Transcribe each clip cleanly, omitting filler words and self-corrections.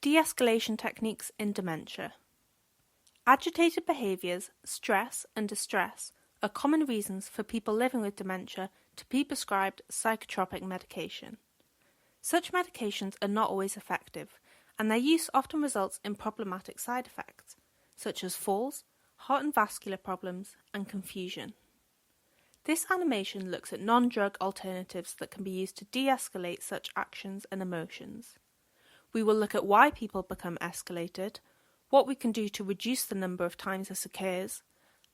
De-escalation techniques in dementia. Agitated behaviours, stress and distress are common reasons for people living with dementia to be prescribed psychotropic medication. Such medications are not always effective, and their use often results in problematic side effects, such as falls, heart and vascular problems, and confusion. This animation looks at non-drug alternatives that can be used to de-escalate such actions and emotions. We will look at why people become escalated, what we can do to reduce the number of times this occurs,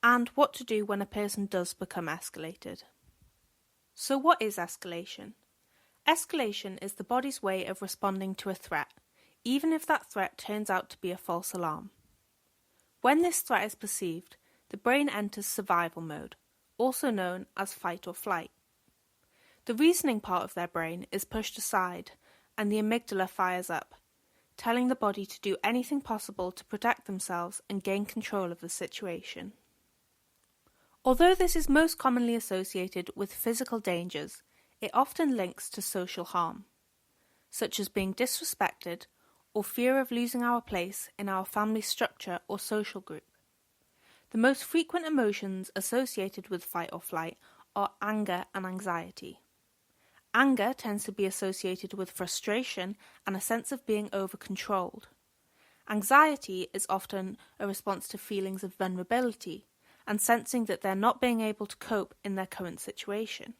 and what to do when a person does become escalated. So what is escalation? Escalation is the body's way of responding to a threat, even if that threat turns out to be a false alarm. When this threat is perceived, the brain enters survival mode, also known as fight or flight. The reasoning part of their brain is pushed aside, and the amygdala fires up, telling the body to do anything possible to protect themselves and gain control of the situation. Although this is most commonly associated with physical dangers, it often links to social harm, such as being disrespected or fear of losing our place in our family structure or social group. The most frequent emotions associated with fight or flight are anger and anxiety. Anger tends to be associated with frustration and a sense of being over-controlled. Anxiety is often a response to feelings of vulnerability and sensing that they're not being able to cope in their current situation.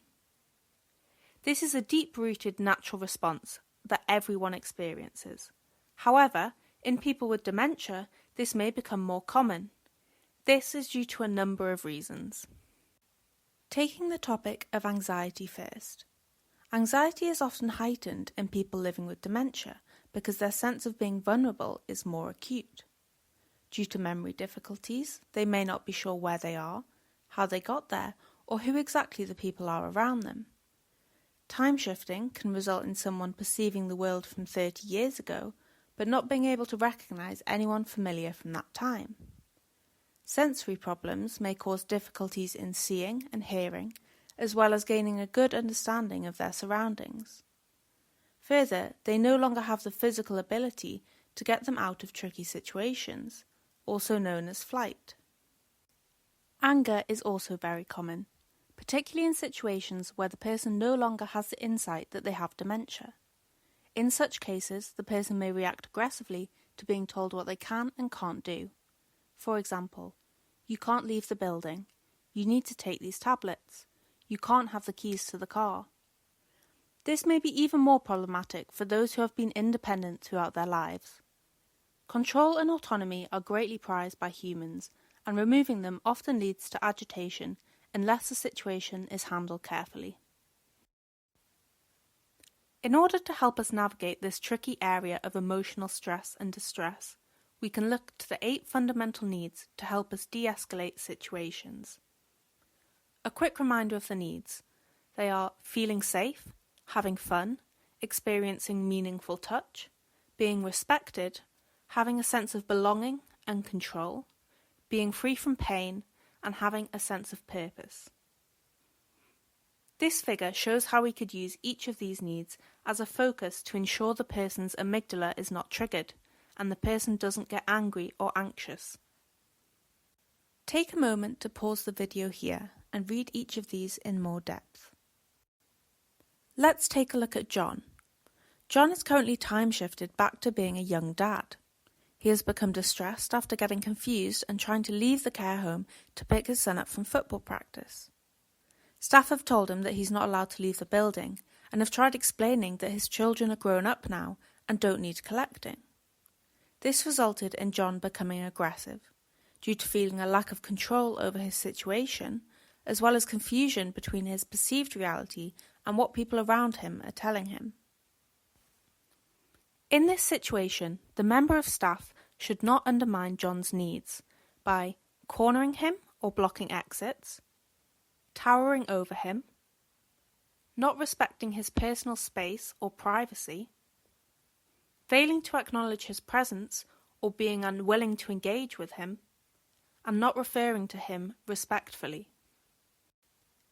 This is a deep-rooted natural response that everyone experiences. However, in people with dementia, this may become more common. This is due to a number of reasons. Taking the topic of anxiety first. Anxiety is often heightened in people living with dementia because their sense of being vulnerable is more acute. Due to memory difficulties, they may not be sure where they are, how they got there, or who exactly the people are around them. Time shifting can result in someone perceiving the world from 30 years ago, but not being able to recognise anyone familiar from that time. Sensory problems may cause difficulties in seeing and hearing, as well as gaining a good understanding of their surroundings. Further, they no longer have the physical ability to get them out of tricky situations, also known as flight. Anger is also very common, particularly in situations where the person no longer has the insight that they have dementia. In such cases, the person may react aggressively to being told what they can and can't do. For example, you can't leave the building, you need to take these tablets, you can't have the keys to the car. This may be even more problematic for those who have been independent throughout their lives. Control and autonomy are greatly prized by humans, and removing them often leads to agitation unless the situation is handled carefully. In order to help us navigate this tricky area of emotional stress and distress, we can look to the 8 fundamental needs to help us de-escalate situations. A quick reminder of the needs. They are feeling safe, having fun, experiencing meaningful touch, being respected, having a sense of belonging and control, being free from pain, and having a sense of purpose. This figure shows how we could use each of these needs as a focus to ensure the person's amygdala is not triggered and the person doesn't get angry or anxious. Take a moment to pause the video here and read each of these in more depth. Let's take a look at John. John is currently time-shifted back to being a young dad. He has become distressed after getting confused and trying to leave the care home to pick his son up from football practice. Staff have told him that he's not allowed to leave the building and have tried explaining that his children are grown up now and don't need collecting. This resulted in John becoming aggressive, due to feeling a lack of control over his situation, as well as confusion between his perceived reality and what people around him are telling him. In this situation, the member of staff should not undermine John's needs by cornering him or blocking exits, towering over him, not respecting his personal space or privacy, failing to acknowledge his presence or being unwilling to engage with him, and not referring to him respectfully.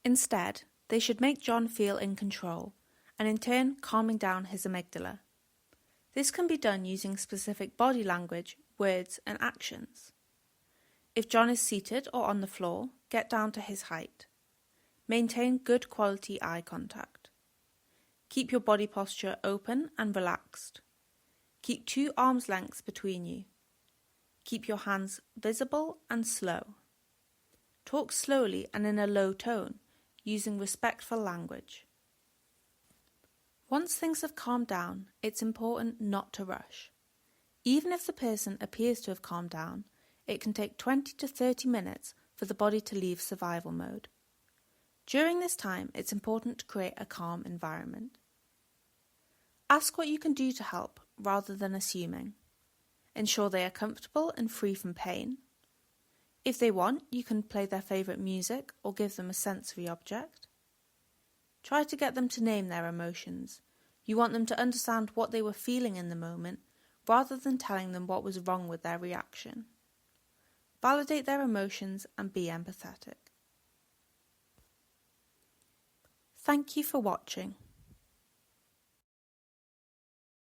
Instead, they should make John feel in control, and in turn calming down his amygdala. This can be done using specific body language, words, and actions. If John is seated or on the floor, get down to his height. Maintain good quality eye contact. Keep your body posture open and relaxed. Keep 2 arms lengths between you. Keep your hands visible and slow. Talk slowly and in a low tone, using respectful language. Once things have calmed down, it's important not to rush. Even if the person appears to have calmed down, it can take 20 to 30 minutes for the body to leave survival mode. During this time, it's important to create a calm environment. Ask what you can do to help rather than assuming. Ensure they are comfortable and free from pain. If they want, you can play their favourite music or give them a sensory object. Try to get them to name their emotions. You want them to understand what they were feeling in the moment rather than telling them what was wrong with their reaction. Validate their emotions and be empathetic. Thank you for watching.